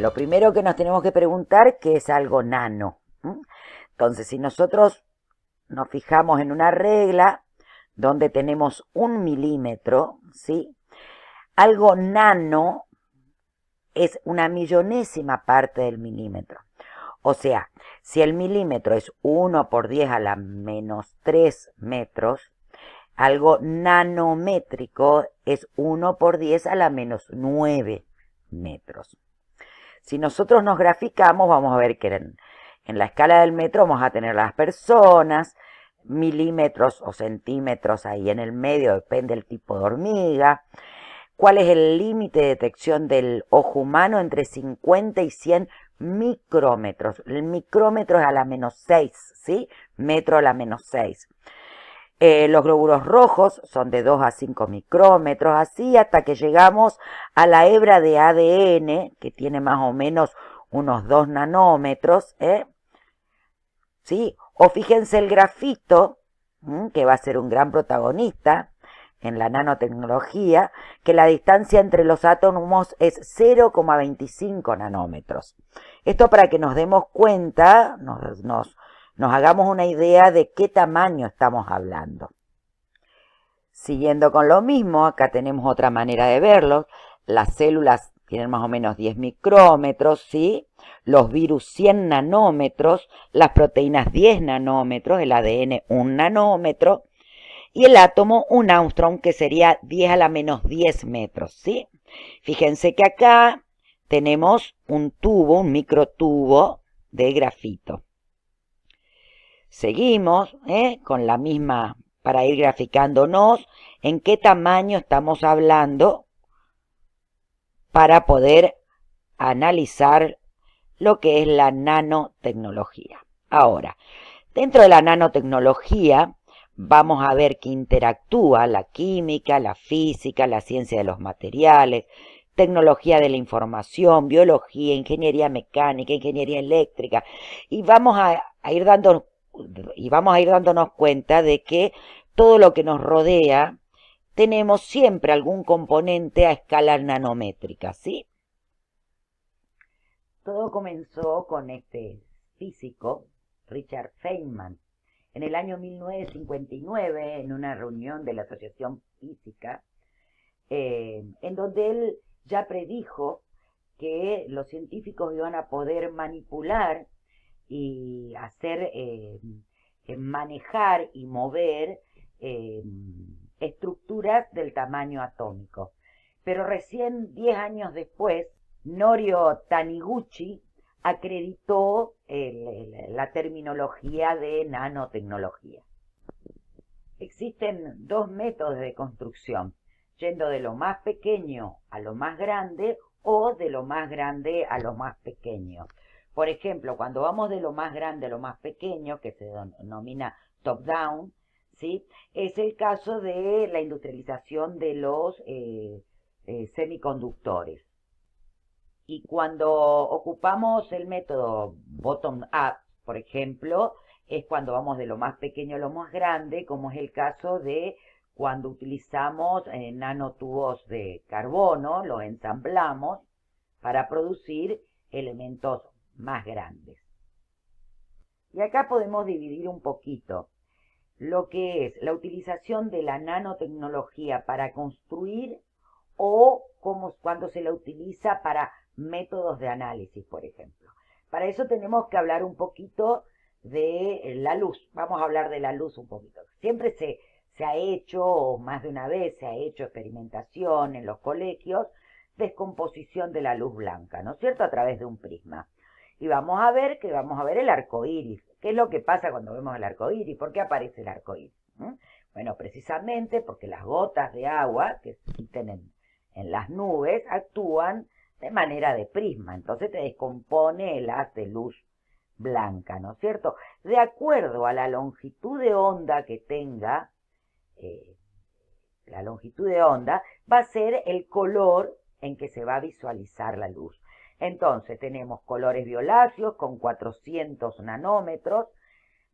lo primero que nos tenemos que preguntar, ¿qué es algo nano? Entonces, si nosotros nos fijamos en una regla donde tenemos 1 milímetro, ¿sí? Algo nano es una millonésima parte del milímetro. O sea, si el milímetro es 1 por 10 a la menos 3 metros, algo nanométrico es 1 por 10 a la menos 9 metros. Si nosotros nos graficamos, vamos a ver que en la escala del metro vamos a tener las personas, milímetros o centímetros ahí en el medio, depende del tipo de hormiga. ¿Cuál es el límite de detección del ojo humano? Entre 50 y 100 micrómetros. El micrómetro es a la menos 6, ¿sí? Metro a la menos 6. Los glóbulos rojos son de 2 a 5 micrómetros, así hasta que llegamos a la hebra de ADN, que tiene más o menos unos 2 nanómetros, ¿sí? O fíjense el grafito, que va a ser un gran protagonista en la nanotecnología, que la distancia entre los átomos es 0,25 nanómetros. Esto para que nos demos cuenta, nos hagamos una idea de qué tamaño estamos hablando. Siguiendo con lo mismo, acá tenemos otra manera de verlo. Las células tienen más o menos 10 micrómetros, ¿sí? Los virus 100 nanómetros, las proteínas 10 nanómetros, el ADN 1 nanómetro, y el átomo un ángstrom, que sería 10 a la menos 10 metros, ¿sí? Fíjense que acá tenemos un tubo, un microtubo de grafito. Seguimos con la misma, para ir graficándonos en qué tamaño estamos hablando para poder analizar lo que es la nanotecnología. Ahora, dentro de la nanotecnología vamos a ver que interactúa la química, la física, la ciencia de los materiales, tecnología de la información, biología, ingeniería mecánica, ingeniería eléctrica, y vamos a ir dándonos cuenta de que todo lo que nos rodea tenemos siempre algún componente a escala nanométrica, ¿sí? Todo comenzó con este físico, Richard Feynman, en el año 1959, en una reunión de la Asociación Física, en donde él ya predijo que los científicos iban a poder manipular y hacer, manejar y mover estructuras del tamaño atómico. Pero recién 10 años después, Norio Taniguchi acreditó la terminología de nanotecnología. Existen dos métodos de construcción, yendo de lo más pequeño a lo más grande o de lo más grande a lo más pequeño. Por ejemplo, cuando vamos de lo más grande a lo más pequeño, que se denomina top-down, ¿sí? Es el caso de la industrialización de los semiconductores. Y cuando ocupamos el método bottom-up, por ejemplo, es cuando vamos de lo más pequeño a lo más grande, como es el caso de cuando utilizamos nanotubos de carbono, los ensamblamos para producir elementos más grandes. Y acá podemos dividir un poquito lo que es la utilización de la nanotecnología para construir o cuando se la utiliza para métodos de análisis, por ejemplo. Para eso tenemos que hablar un poquito de la luz. Vamos a hablar de la luz un poquito. Siempre se ha hecho, o más de una vez se ha hecho experimentación en los colegios, descomposición de la luz blanca, ¿no es cierto?, a través de un prisma. Y vamos a ver el arco iris. ¿Qué es lo que pasa cuando vemos el arco iris? ¿Por qué aparece el arco iris? Bueno, precisamente porque las gotas de agua que se emiten en las nubes actúan de manera de prisma. Entonces te descompone el haz de luz blanca, ¿no es cierto? De acuerdo a la longitud de onda que tenga, la longitud de onda va a ser el color en que se va a visualizar la luz. Entonces tenemos colores violáceos con 400 nanómetros,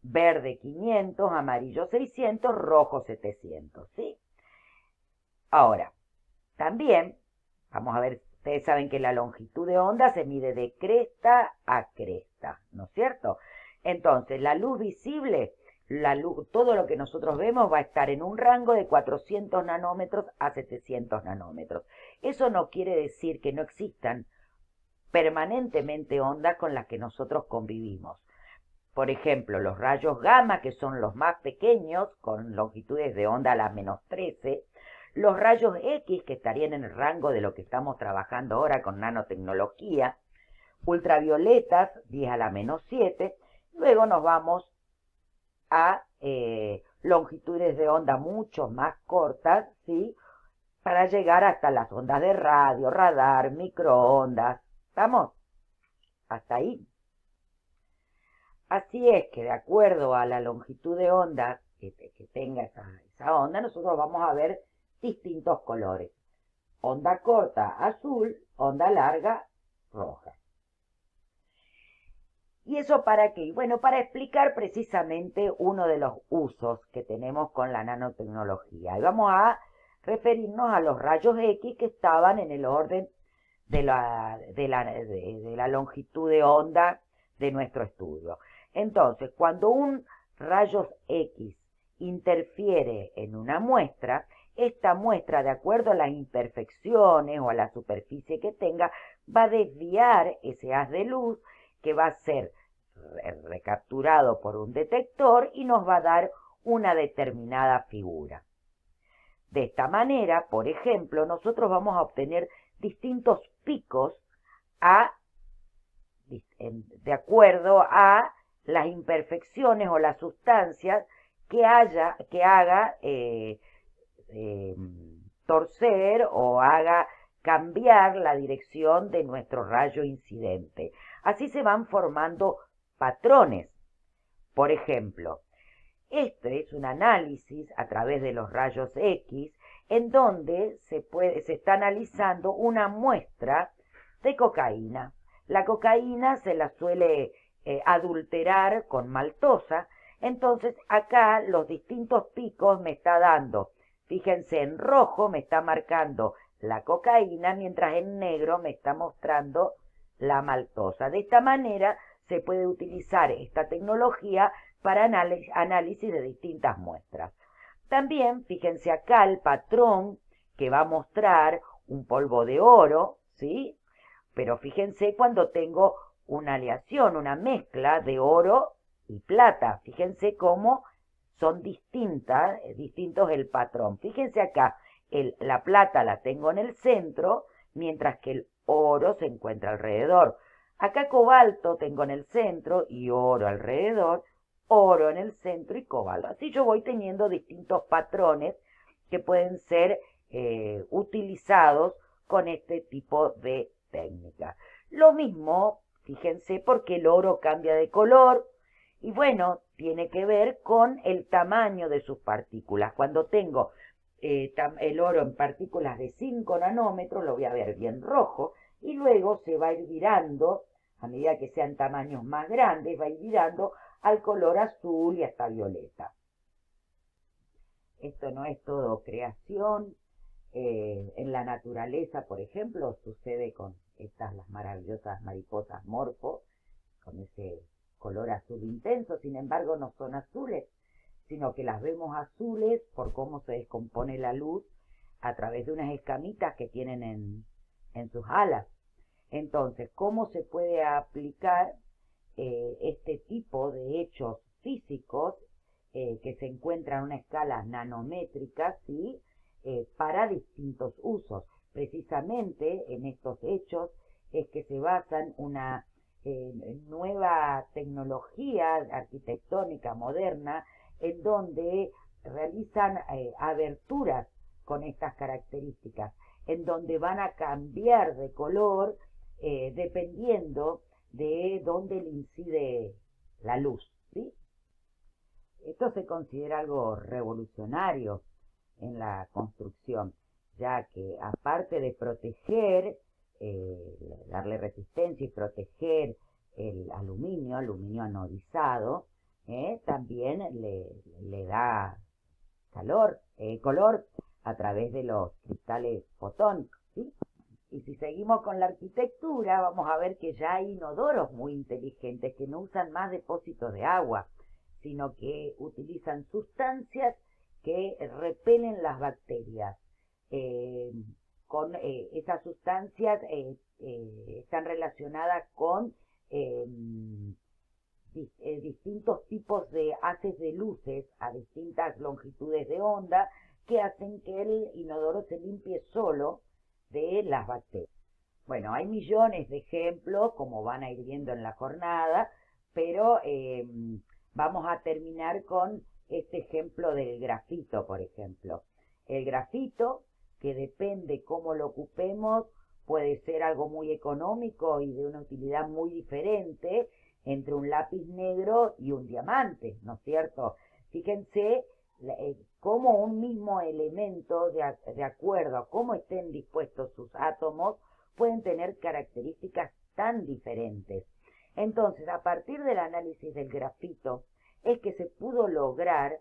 verde 500, amarillo 600, rojo 700, ¿sí? Ahora, también, vamos a ver Ustedes saben que la longitud de onda se mide de cresta a cresta, ¿no es cierto? Entonces, la luz visible, todo lo que nosotros vemos va a estar en un rango de 400 nanómetros a 700 nanómetros. Eso no quiere decir que no existan permanentemente ondas con las que nosotros convivimos. Por ejemplo, los rayos gamma, que son los más pequeños, con longitudes de onda a la -13, los rayos X, que estarían en el rango de lo que estamos trabajando ahora con nanotecnología, ultravioletas, 10 a la -7, luego nos vamos a longitudes de onda mucho más cortas, ¿sí? Para llegar hasta las ondas de radio, radar, microondas. ¿Estamos? Hasta ahí. Así es que de acuerdo a la longitud de onda que tenga esa onda, nosotros vamos a ver distintos colores. Onda corta, azul; onda larga, roja. ¿Y eso para qué? Bueno, para explicar precisamente uno de los usos que tenemos con la nanotecnología. Y vamos a referirnos a los rayos X, que estaban en el orden de la longitud de onda de nuestro estudio. Entonces, cuando un rayos X interfiere en una muestra, esta muestra, de acuerdo a las imperfecciones o a la superficie que tenga, va a desviar ese haz de luz, que va a ser recapturado por un detector y nos va a dar una determinada figura. De esta manera, por ejemplo, nosotros vamos a obtener distintos picos de acuerdo a las imperfecciones o las sustancias que haga torcer o haga cambiar la dirección de nuestro rayo incidente. Así se van formando patrones. Por ejemplo, este es un análisis a través de los rayos X, en donde se está analizando una muestra de cocaína. La cocaína se la suele adulterar con maltosa. Entonces acá los distintos picos me está dando, fíjense, en rojo me está marcando la cocaína, mientras en negro me está mostrando la maltosa. De esta manera se puede utilizar esta tecnología para análisis de distintas muestras. También, fíjense acá el patrón que va a mostrar un polvo de oro, ¿sí? Pero fíjense cuando tengo una aleación, una mezcla de oro y plata. Fíjense cómo son distintos el patrón. Fíjense acá, la plata la tengo en el centro, mientras que el oro se encuentra alrededor. Acá cobalto tengo en el centro y oro alrededor, oro en el centro y cobalto. Así yo voy teniendo distintos patrones que pueden ser utilizados con este tipo de técnica. Lo mismo, fíjense, porque el oro cambia de color y bueno, tiene que ver con el tamaño de sus partículas. Cuando tengo el oro en partículas de 5 nanómetros, lo voy a ver bien rojo, y luego se va a ir virando, a medida que sean tamaños más grandes, va a ir virando al color azul y hasta violeta. Esto no es todo creación. En la naturaleza, por ejemplo, sucede con las maravillosas mariposas morfo, con ese color azul intenso. Sin embargo, no son azules, sino que las vemos azules por cómo se descompone la luz a través de unas escamitas que tienen en sus alas. Entonces, ¿cómo se puede aplicar este tipo de hechos físicos que se encuentran a una escala nanométrica, ¿sí? Para distintos usos? Precisamente en estos hechos es que se basan una nueva tecnología arquitectónica moderna, en donde realizan aberturas con estas características, en donde van a cambiar de color dependiendo de dónde le incide la luz, ¿sí? Esto se considera algo revolucionario en la construcción, ya que aparte de proteger, darle resistencia y proteger el aluminio anodizado, también le da color a través de los cristales fotónicos, ¿sí? Y si seguimos con la arquitectura, vamos a ver que ya hay inodoros muy inteligentes que no usan más depósitos de agua, sino que utilizan sustancias que repelen las bacterias. Eh, Esas sustancias están relacionadas con distintos tipos de haces de luces a distintas longitudes de onda que hacen que el inodoro se limpie solo de las bacterias. Bueno, hay millones de ejemplos, como van a ir viendo en la jornada, pero vamos a terminar con este ejemplo del grafito, por ejemplo. El grafito, que depende cómo lo ocupemos, puede ser algo muy económico y de una utilidad muy diferente entre un lápiz negro y un diamante, ¿no es cierto? Fíjense cómo un mismo elemento, de acuerdo a cómo estén dispuestos sus átomos, pueden tener características tan diferentes. Entonces, a partir del análisis del grafito, es que se pudo lograr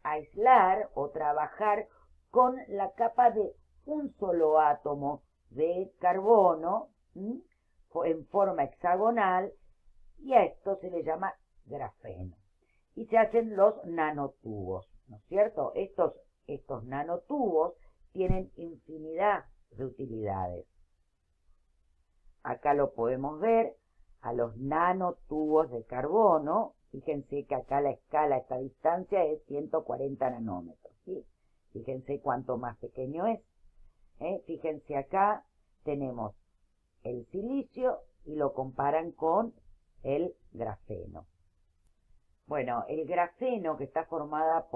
aislar o trabajar con la capa de un solo átomo de carbono en forma hexagonal, y a esto se le llama grafeno. Y se hacen los nanotubos, ¿no es cierto? Estos nanotubos tienen infinidad de utilidades. Acá lo podemos ver a los nanotubos de carbono. Fíjense que acá la escala, esta distancia es 140 nanómetros, ¿sí? Fíjense cuánto más pequeño es. Fíjense acá tenemos el silicio y lo comparan con el grafeno. Bueno, el grafeno, que está formada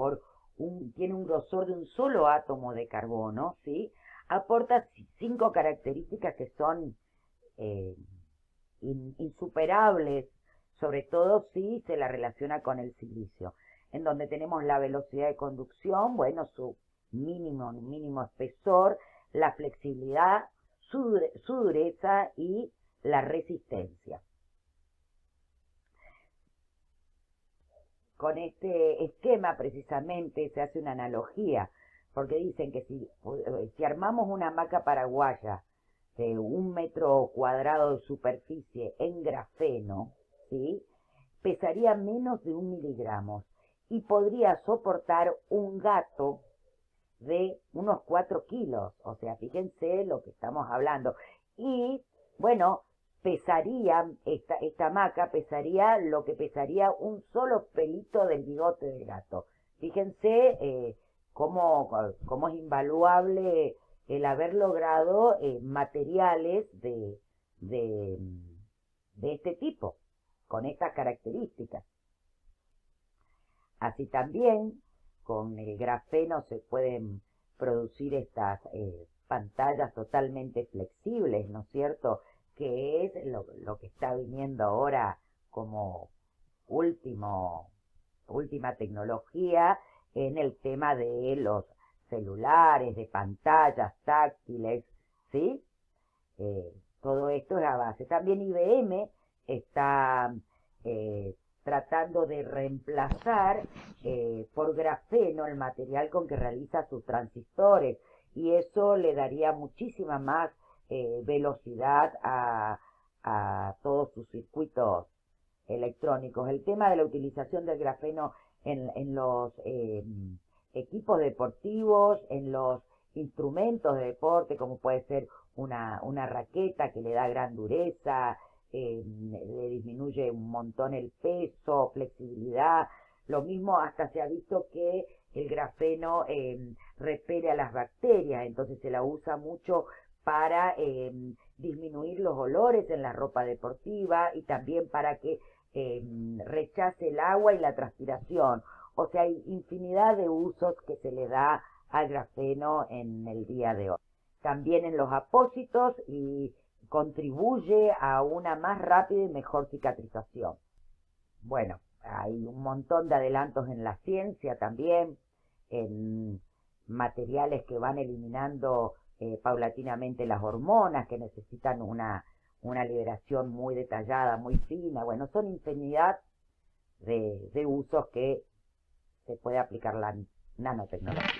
tiene un grosor de un solo átomo de carbono, ¿sí? Aporta 5 características que son insuperables, sobre todo si se la relaciona con el silicio, en donde tenemos la velocidad de conducción, bueno, su mínimo espesor, la flexibilidad, su dureza y la resistencia. Con este esquema precisamente se hace una analogía, porque dicen que si armamos una hamaca paraguaya de 1 metro cuadrado de superficie en grafeno, ¿sí?, pesaría menos de 1 miligramo y podría soportar un gato de unos 4 kilos. O sea, fíjense lo que estamos hablando. Y bueno, pesaría, esta hamaca pesaría lo que pesaría un solo pelito del bigote del gato. Fíjense cómo es invaluable el haber logrado materiales de este tipo, con estas características. Así también, con el grafeno se pueden producir estas pantallas totalmente flexibles, ¿no es cierto?, que es lo que está viniendo ahora como última tecnología en el tema de los celulares, de pantallas táctiles, ¿sí? Todo esto es a base. También IBM está tratando de reemplazar por grafeno el material con que realiza sus transistores, y eso le daría muchísima más velocidad a todos sus circuitos electrónicos. El tema de la utilización del grafeno en los equipos deportivos, en los instrumentos de deporte, como puede ser una raqueta que le da gran dureza, le disminuye un montón el peso, flexibilidad. Lo mismo, hasta se ha visto que el grafeno repele a las bacterias, entonces se la usa mucho para disminuir los olores en la ropa deportiva y también para que rechace el agua y la transpiración. O sea, hay infinidad de usos que se le da al grafeno en el día de hoy. También en los apósitos, y contribuye a una más rápida y mejor cicatrización. Bueno, hay un montón de adelantos en la ciencia también, en materiales que van eliminando paulatinamente las hormonas que necesitan una liberación muy detallada, muy fina. Bueno, son infinidad de usos que se puede aplicar la nanotecnología.